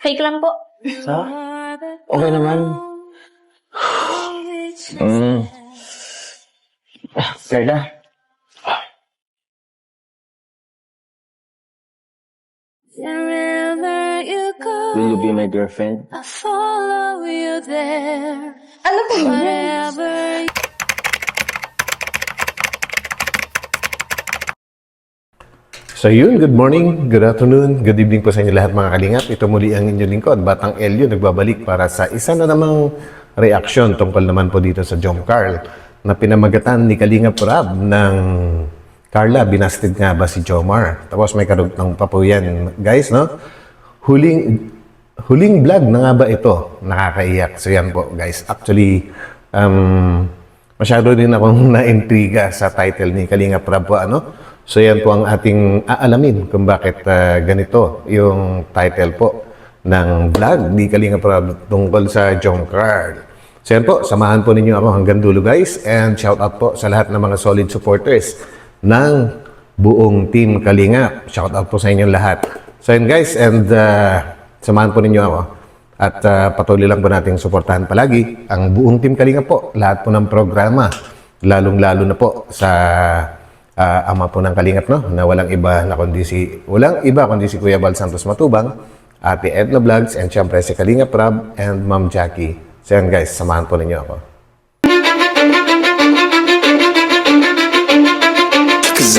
Fake lang po. Ha? Okay naman. Carla, Wherever you go, will you be my girlfriend? I'll follow you there. Ano po yun? Wherever you So yun, good morning, good afternoon, good evening po sa inyo lahat mga kalingap. Ito muli ang inyong lingkod, Batang Elio, nagbabalik para sa isa na namang reaksyon tungkol naman po dito sa Jom Carl na pinamagatan ni Kalingap Rab ng Carla, binasted nga ba si Jomar? Tapos may karugtang pa po yan, guys, no? Huling vlog na nga ba ito? Nakakaiyak. So yan po, guys. Actually, masyado din akong na-intriga sa title ni Kalingap Rab po, ano? So yan po ang ating aalamin kung bakit ganito yung title po ng vlog ni Kalingap Rab tungkol sa Jom Carl. So yan po, samahan po ninyo ako hanggang dulo, guys, and shout out po sa lahat ng mga solid supporters ng buong team Kalingap. Shout out po sa inyong lahat. So yan, guys, and samahan po ninyo ako at patuloy lang po nating suportahan palagi ang buong team Kalingap po. Lahat po ng programa, lalong-lalo na po sa ama po ng Kalingap, no? Na walang iba kundi si Kuya Bal Santos Matubang, Ate Edna Vlogs, and syempre si Kalingap Rab and Ma'am Jackie. So yan, guys, samahan po ninyo ako.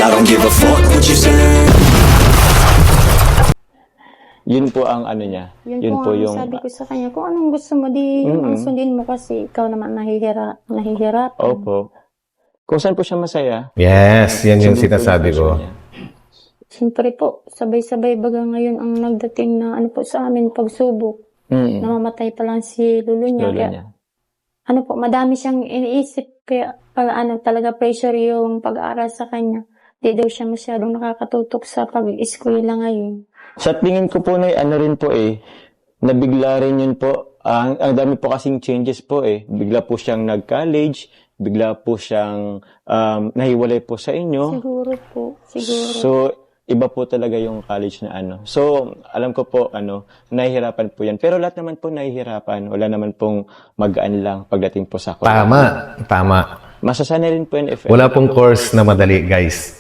I don't give a fuck what you say. Yun po ang ano niya. Yun po yung sabi ko sa kanya, kung anong gusto mo, di ang sundin mo kasi ikaw naman nahihirap. Opo. Kung saan po siya masaya. Yes, yan yung sinasabi ko. Siyempre po, sabay-sabay baga ngayon ang nagdating na ano po sa amin, pagsubok. Namamatay pa lang si lolo niya. Kaya, ano po, madami siyang iniisip. Kaya talaga pressure yung pag-aaral sa kanya. Di daw siya masyadong nakakatutok sa pag-eskwela ngayon. Sa tingin ko po na ano rin po nabigla rin yun po. Ang dami po kasing changes po Bigla po siyang nag-college, bigla po siyang nahiwalay po sa inyo. Siguro po, siguro. So, iba po talaga yung college na ano. So, alam ko po, nahihirapan po yan. Pero lahat naman po nahihirapan. Wala naman pong magaan lang pagdating po sa college. Tama. Masasanay rin po yan if Wala pong course na madali, guys.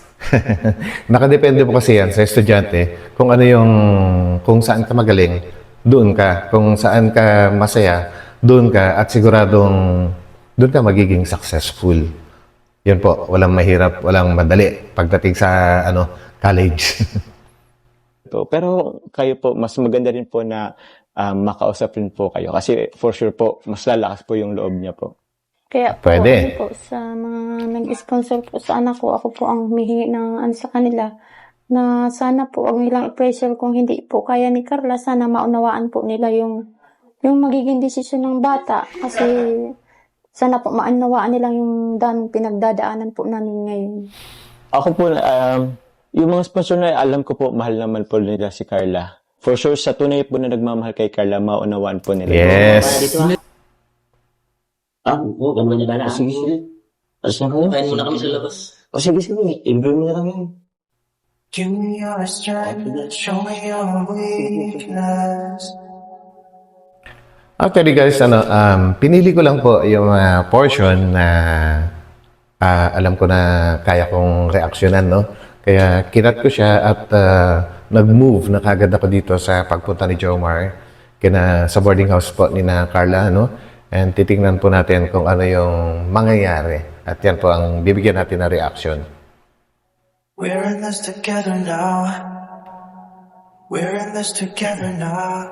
Nakadepende po kasi yan sa estudyante kung saan ka magaling, doon ka. Kung saan ka masaya, doon ka. At siguradong doon ka magiging successful. Yun po, walang mahirap, walang madali pagdating sa college. Pero kayo po, mas maganda rin po na makausap rin po kayo. Kasi for sure po, mas lalakas po yung loob niya po. Kaya po, Pwede. po, sa mga nag-sponsor po sa anak ko, ako po ang humihingi ng sa kanila na sana po, huwag nilang i-pressure kung hindi po kaya ni Carla, sana maunawaan po nila yung magiging desisyon ng bata. Kasi sana po maunawaan nila yung pinagdadaanan po namin ngayon. Ako po, yung mga sponsor na alam ko po, mahal naman po nila si Carla. For sure, sa tunay po na nagmamahal kay Carla, maunawaan po nila. Yes. Oo, gano'n na lang. Sige. Alas na kayo. Kain muna kami sa labas. Sige. Enjoy mo na kami. Give me your strength, show me your weakness. Actually, guys, pinili ko lang po yung portion na alam ko na kaya kong reaksyonan, no? Kaya kinat ko siya at nag-move na kagad ako dito sa pagpunta ni Jomar sa boarding house po ni na Carla, no? And titingnan po natin kung ano yung mangyayari. At yan po ang bibigyan natin na reaction. We're in this together now. We're in this together now.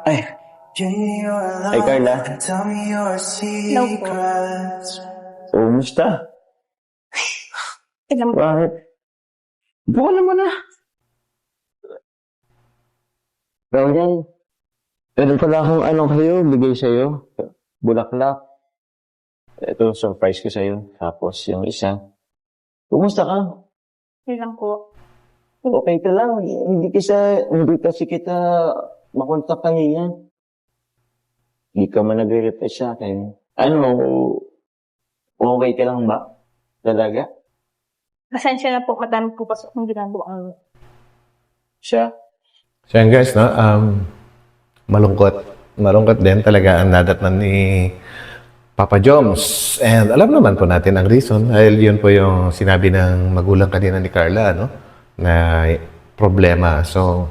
Ay. Give me your love. Ay, Carla. And tell me your secrets. Kumusta? Bakit? Buka naman na. Ganyan. Meron pala akong kayo, bigay sa'yo. Bulaklak. Ito, surprise ko sa'yo. Tapos yung isa. Kumusta ka? Yun lang po. Okay ka lang. Hindi kasi kita makontak kanina. Hindi ka man nagre-reply sa akin. Okay ka lang ba? Talaga? Pasensya na po, madami po pasok ng ginagawa. Siya? So yan, guys, no? malungkot. Malungkot din talaga ang nadatnan ni Papa Joms. And alam naman po natin ang reason dahil yun po yung sinabi ng magulang kanina ni Carla, no? Na problema. So,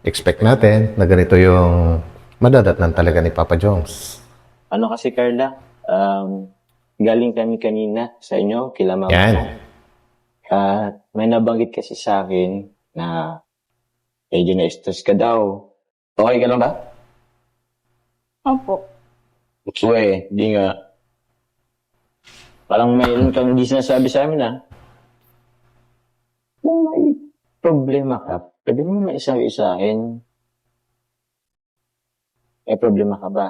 expect natin na ganito yung madadatnan talaga ni Papa Joms. Ano kasi, Carla, galing kami kanina sa inyo, kila mama. Yan. At may nabanggit kasi sa akin na medyo na-stress ka daw. Okay ka lang ba? Opo. Uwe, di nga. Parang mayroon kang hindi sinasabi sa amin, ha? Kung may problema ka, pwede mo maisabi sa akin. May problema ka ba?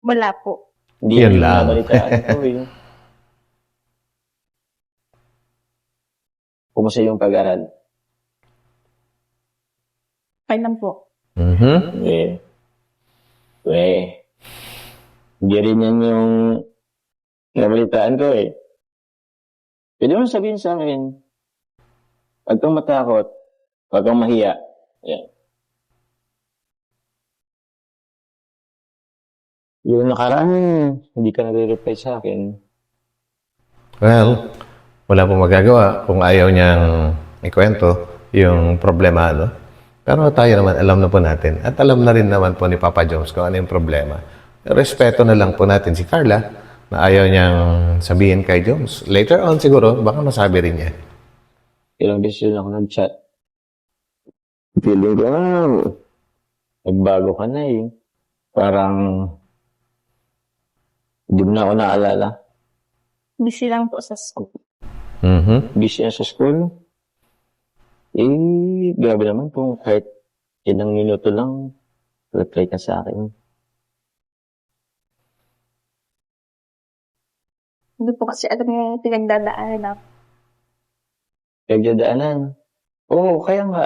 Wala po. Hindi Yan mo lang. nabalitaan ko, eh. Kumusta yung pag-aral? Okay lang po. Mhm. Hindi rin yan yung nabalitaan ko, eh. Pwede mo sabihin sa akin, huwag kang matakot, huwag kang mahiya. Yan. Yung nakaraan, hindi ka nare-reply sa akin. Well, wala pong magagawa kung ayaw niyang ikwento yung problema, no? Pero tayo naman, alam na po natin. At alam na rin naman po ni Papa Joms kung ano yung problema. Respeto na lang po natin si Carla na ayaw niyang sabihin kay Joms. Later on siguro, baka masabi rin niya. Ilang beses yun ako nag-chat. Feeling ko nagbago ka na, eh. Parang hindi mo na ako naalala. Busy lang po sa school. Mhm. Busy na sa school. Grabe naman kung kahit ilang minuto lang, reply ka sa akin. Hindi po kasi alam yung pinagdadaanan ako. Nagdadaanan. Oo, kaya nga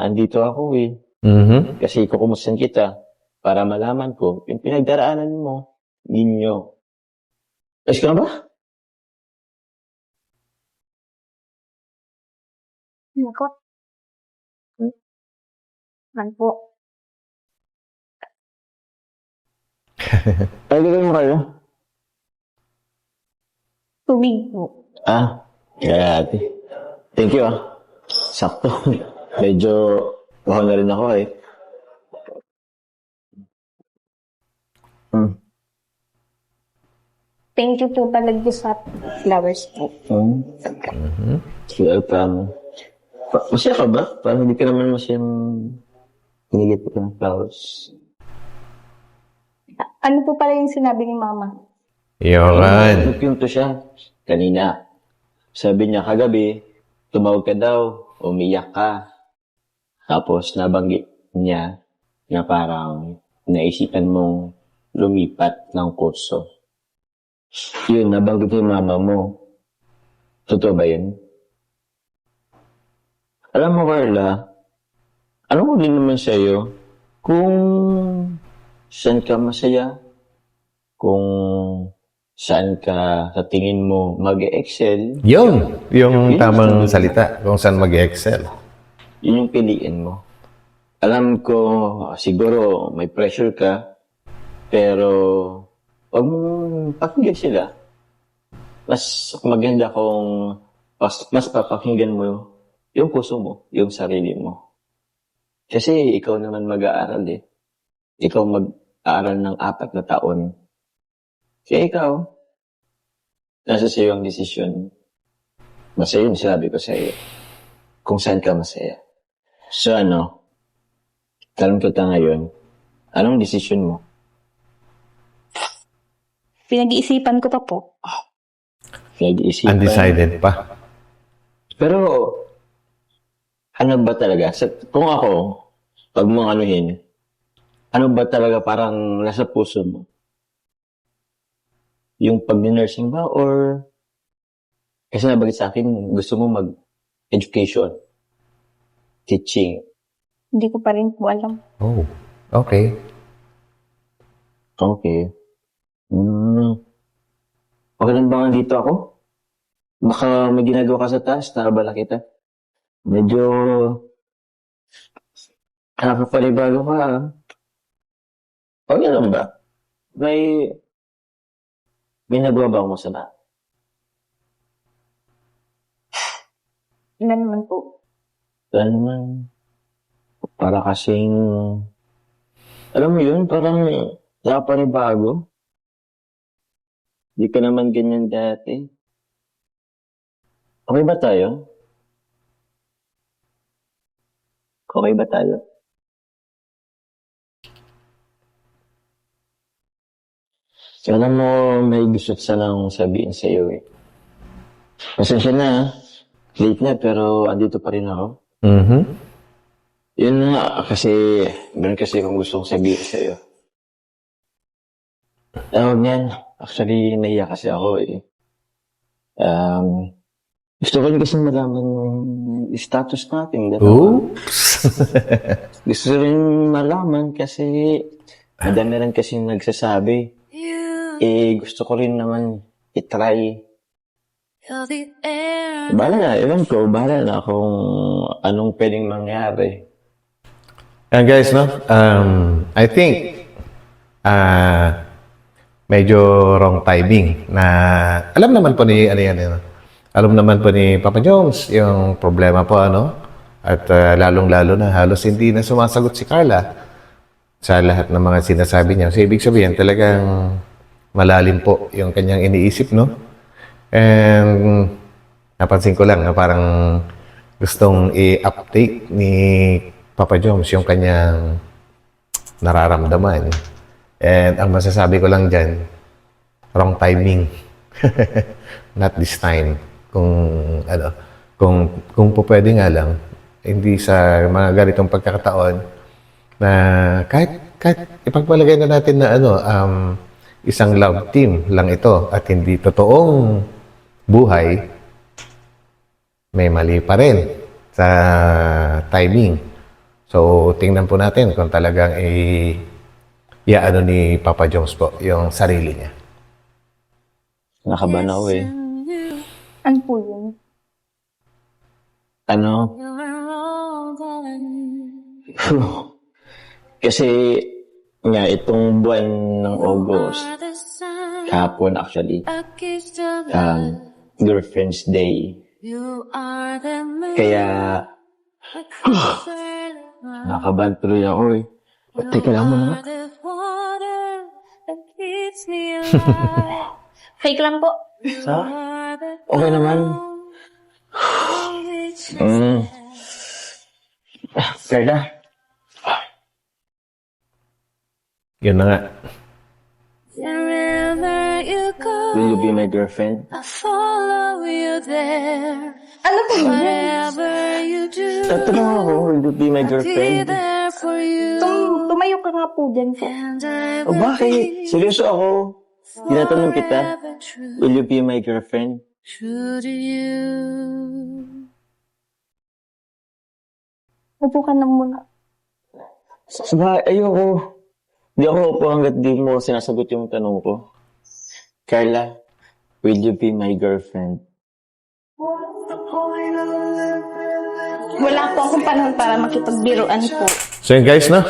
andito ako, eh. Mhm. Kasi kukumustahin kita para malaman ko yung pinagdaraanan mo, ninyo. Ayos ka na ba? Nako. Ano po? Ay, gagawin mo kayo? Tubig po. Kaya ate. Thank you, Sakto. Medyo buhaw na rin ako, eh. Thank you po talaga sa flowers po. Welcome. Masaya ka ba? Parang hindi ka naman masayang hinigit ka ng flowers. Ano po pala yung sinabi ni Mama? Yun. Nagpunto siya kanina. Sabi niya kagabi, tumawag ka daw, umiyak ka. Tapos nabanggit niya na parang naisipan mong lumipat ng kurso. Yun, nabanggit yung mama mo. Totoo ba yun? Alam mo, Carla, alam ko din naman sa'yo kung saan ka masaya, kung saan ka sa tingin mo mag-excel, Yun. Yung tamang salita kung saan mag-excel. yun yung piliin mo. Alam ko, siguro may pressure ka, pero wag mong pakinggan sila. Mas maganda kung mas papakinggan mo yung puso mo, yung sarili mo. Kasi ikaw naman mag-aaral, eh. Ikaw mag-aaral ng 4 na taon. Kaya ikaw, nasa sa'yo ang desisyon. Masaya yung sinabi ko sa'yo. Kung saan ka masaya. So tanong kita ngayon, anong desisyon mo? Pinag-iisipan ko pa po. Nag-iisipan. Undecided pa. Pero, ano ba talaga? Kung ako, pag mong anuhin, ano ba talaga parang nasa puso mo? Yung pag-nursing ba or kasi nabagit sa akin, gusto mo mag-education, teaching. Hindi ko pa rin po alam. Oh, okay. Okay. Okay lang ba dito ako? Baka may ginagawa ka sa taas, nakabala kita. Medyo Nakapanibago ka, ah. Okay lang ba? May nagawa ba akong masama? Ilan naman po? Ano naman, para kasing, alam mo yun, parang nakapanibago. Di ka naman ganyan dati. Okay ba tayo? Okay ba tayo? Alam mo, may gusto sanang sabihin sa iyo eh. Pasensya na, ah. Late na, pero andito pa rin ako. Mhm. Yun nga, kasi, meron kasi akong gustong sabihin sa iyo. Tawag niyan, actually, naiya kasi ako eh. Gusto ko rin kasi malaman yung status natin, dalawa. Oops. Gusto rin malaman kasi, madami rin kasi nagsasabi. Gusto ko rin naman itry. You're the air. Bahala na kung anong pwedeng mangyari. And guys, no? I think medyo wrong timing na alam naman po ni alam naman po ni Papa Jones yung problema po at lalong-lalo na halos hindi na sumasagot si Carla sa lahat ng mga sinasabi niya. So ibig sabihin talagang malalim po yung kanyang iniisip, no? And napansin ko lang na parang gustong i-update ni Papa Jones yung kanyang nararamdaman. And ang masasabi ko lang dyan, wrong timing. Not this time. Kung po pwede nga lang, hindi sa mga ganitong pagkakataon na kahit ipagpalagay na natin na isang love team lang ito at hindi totoong buhay, may mali pa rin sa timing. So, tingnan po natin kung talagang iaano ni Papa Jones po yung sarili niya. Nakabahan ako eh. Ano po yun? Ano? Kasi nga itong buwan ng August, kahapon actually, Girlfriend's Day. Kaya nakabahan tuloy ako eh. Teka lang muna. Fake lang po. Ha? Okay naman. Carla? Yun na nga. Wherever you go, Will you be my girlfriend? I follow you there. Ano po yun? Whatever you do, Tatanong ako, will you be my be girlfriend? there for you. Tumayo ka nga po dyan po. And I O bakit? Seryoso ako. Tinatanong kita, forever true, will you be my girlfriend? true to you. Upo ka na muna. Ayoko. Di ako upo hanggat di mo sinasagot yung tanong ko. Carla, will you be my girlfriend? Wala po akong panahon para makipagbiruan po. So yun guys, no?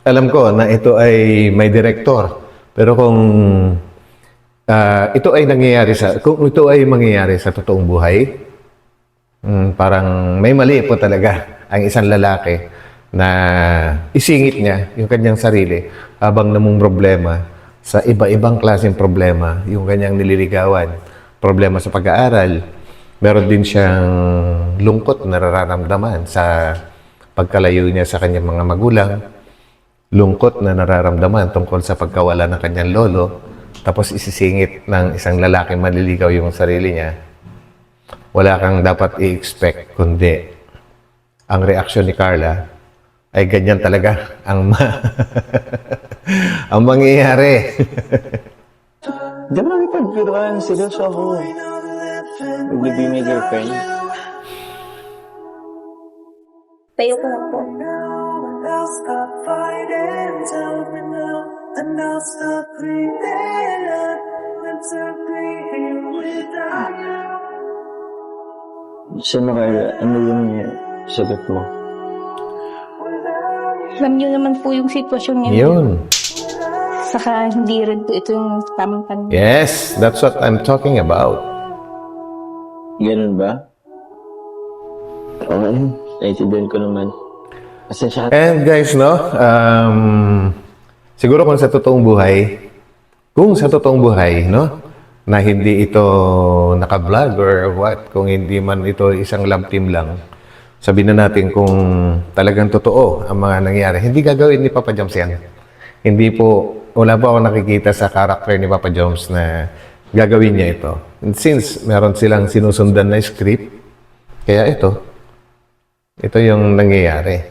Alam ko na ito ay may director. Pero kung ito ay mangyayari sa totoong buhay, parang may mali po talaga ang isang lalaki na isingit niya yung kanyang sarili habang namong problema sa iba-ibang klaseng problema, yung kanyang nililigawan, problema sa pag-aaral, meron din siyang lungkot na nararamdaman sa pagkalayo niya sa kanyang mga magulang, lungkot na nararamdaman tungkol sa pagkawala ng kanyang lolo, tapos isisingit ng isang lalaking manliligaw yung sarili niya. Wala kang dapat i-expect kundi ang reaksyon ni Carla ay ganyan talaga ang ang mangyayari. Di ba nakipagbiruan? Seryoso ako. Will you be my girlfriend? Tayo ko lang po. I'll stop fighting, tell me now, and I'll stop breathing up. Let's breathe without you. Sana Carla, ano yung sagot mo? Alam niyo naman po yung sitwasyon niya. Yun. Saka hindi rin po ito yung tamang panahon. Yes, that's what I'm talking about. Ganun ba? Okay. Naintindihan ko naman. Pasensya. And guys, no, siguro kung sa totoong buhay, no, na hindi ito naka-vlog or what, kung hindi man ito isang love team lang, sabihin na natin kung talagang totoo ang mga nangyari, hindi gagawin ni Papa Joms yan. Hindi po, wala po ako nakikita sa character ni Papa Joms na gagawin niya ito. And since meron silang sinusundan na script, kaya ito yung nangyayari.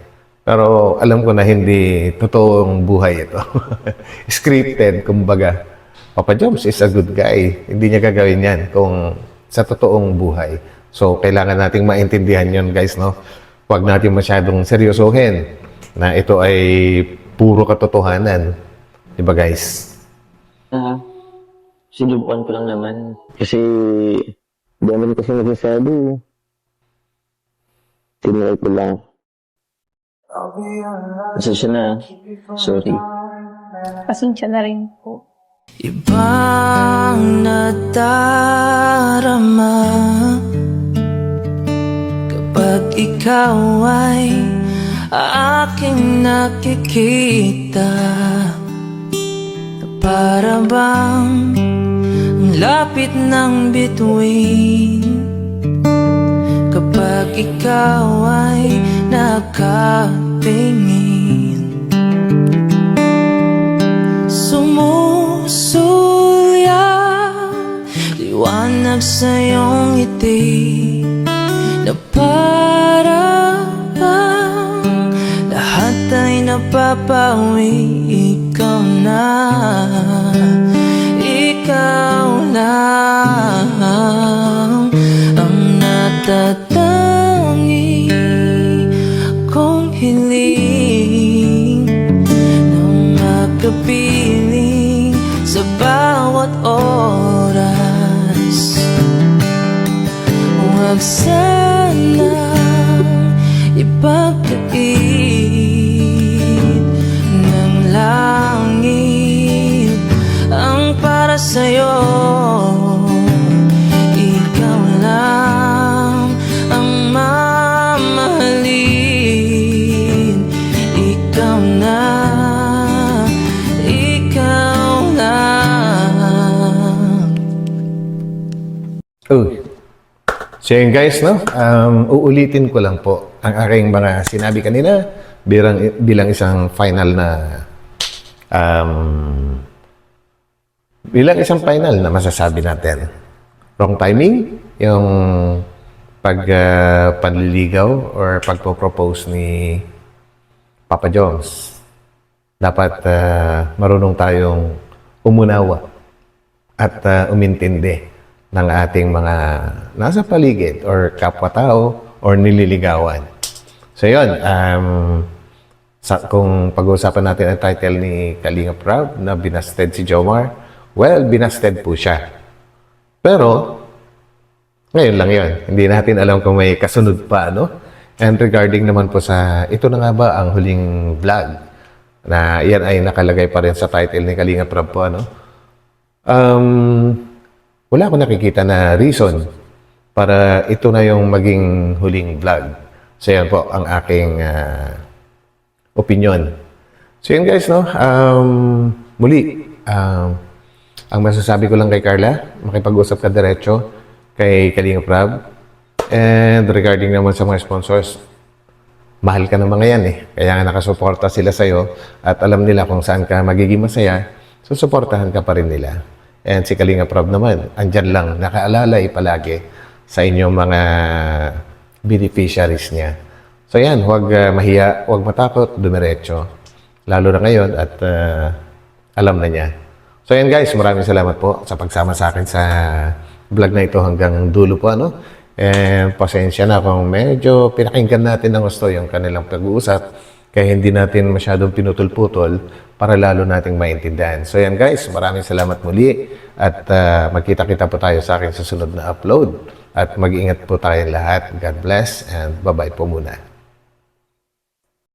Pero alam ko na hindi totoong buhay ito. Scripted, kumbaga. Papa Joms is a good guy. Hindi niya gagawin yan kung sa totoong buhay. So, kailangan nating maintindihan yon guys, no? Huwag natin masyadong seryosohin na ito ay puro katotohanan. Diba, guys? Sinubukan ko lang naman. Kasi, dami kasi nagsasabi. Tinry ko lang. Pasensya na. Sorry. Pasensya na rin po. Ibang nadarama kapag ikaw ay aking nakikita, para bang ang lapit ng bituin kapag ikaw ay nakatingin. Sumusulya liwanag sa iyong ngiti na para bang lahat ay napapawi. Ikaw na ang natatangi kong hiling nang makapiling sa bawat oras. Huwag sanang ipagkait ng langit ang para sa'yo. Ikaw lang ang mamahalin. Ikaw na, ikaw lang. So yun guys, no? Uulitin ko lang po ang aking mga sinabi kanina bilang isang final na masasabi natin. Wrong timing, yung panliligaw or pagpo-propose ni Papa Joms. Dapat marunong tayong umunawa at umintindi ng ating mga nasa paligid or kapwa-tao or nililigawan. So yun, kung pag-uusapan natin ang title ni Kalinga Prab na binasted si Jomar, well, binasted po siya. Pero, ngayon lang yun. Hindi natin alam kung may kasunod pa, no? And regarding naman po sa, ito na nga ba ang huling vlog na yan ay nakalagay pa rin sa title ni Kalinga Prab po, ano? Wala akong nakikita na reason para ito na yung maging huling vlog. So yan po ang aking opinion. So yan guys, no? Muli, ang masasabi ko lang kay Carla, makipag-usap ka diretso kay Kalinga Prab. And regarding naman sa mga sponsors, mahal ka ng mga yan eh. Kaya nga nakasuporta sila sa'yo at alam nila kung saan ka magiging masaya, susuportahan ka pa rin nila. And si Kalinga Prab naman, andyan lang, nakaalalay palagi sa inyong mga beneficiaries niya. So yan, huwag mahiya, huwag matakot, dumiretso. Lalo na ngayon at alam na niya. So yan guys, maraming salamat po sa pagsama sa akin sa vlog na ito hanggang dulo po, ano? And pasensya na kung medyo pinakinggan natin ng gusto yung kanilang pag-uusap. Kaya hindi natin masyadong pinutol-putol para lalo nating maintindihan. So yan guys, maraming salamat muli at magkita-kita po tayo sa aking susunod na upload. At mag-ingat po tayong lahat. God bless and bye-bye po muna.